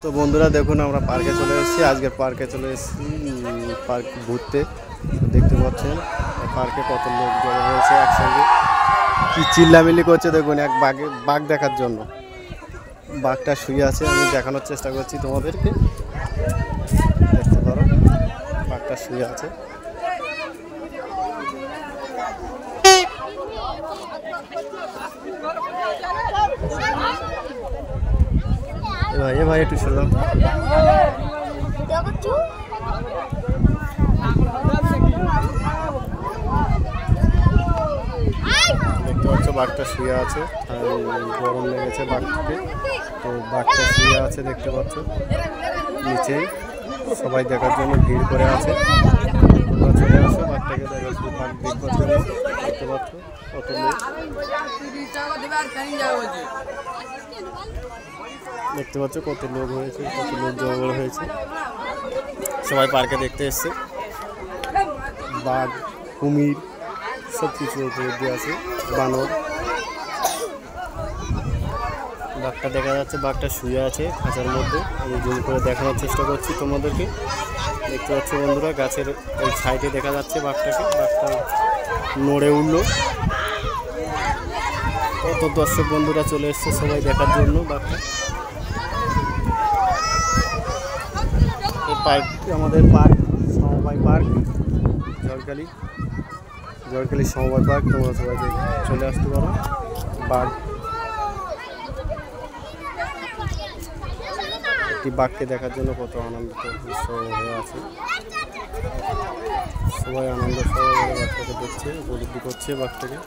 তো বন্ধুরা দেখুন আমরা পার্কে চলে এসেছি। আজকের পার্কে চলে এসেছি পার্ক ঘুরতে। দেখতে পাচ্ছেন পার্কে কত লোক জড়ো হয়েছে একসঙ্গে, কি চিল্লামিল্লি করছে দেখুন এক বাঘ দেখার জন্য। বাঘটা শুয়ে আছে, আমি দেখানোর চেষ্টা করছি তোমাদেরকে, দেখতে পারো বাঘটা শুয়ে আছে। ভাই একটু শুনলাম দেখতে পাচ্ছ বাঘটা শুয়ে আছে, গরম লেগেছে বাঘটাকে, তো বাঘটা শুয়ে আছে দেখতে পাচ্ছ নিচেই। সবাই দেখার জন্য ভিড় করে আছে, তোমরা চলে আসো বাঘটাকে দেখার বাঘ দেখবার জন্য। দেখতে পাচ্ছ কত লোক, দেখতে পাচ্ছ কত লোক হয়েছে, কত লোক জড়ো হয়েছে, সবাই পার্কে দেখতে এসছে। বাঘ, কুমির সব কিছু দিয়ে আছে, বানর। বাঘটা দেখা যাচ্ছে, বাঘটা শুয়ে আছে খাঁচার মধ্যে। আমি জুম করে দেখানোর চেষ্টা করছি তোমাদেরকে। দেখতে পাচ্ছ বন্ধুরা গাছের ওই সাইডে দেখা যাচ্ছে বাঘটাকে, বাঘটা নড়ে উঠলো। কত দর্শক বন্ধুরা চলে এসছে সবাই দেখার জন্য বাঘটা। এই পার্ক আমাদের পার্ক সমবায় পার্ক, ঝড়খালি সমবায় পার্ক। তোমরা সবাই চলে আসতে পারো। বাঘ, একটি বাঘকে দেখার জন্য কত আনন্দিত হয়ে আছে, সবাই আনন্দ সহকারে বাঘটাকে দেখছে, উপলব্ধি করছে বাঘটাকে।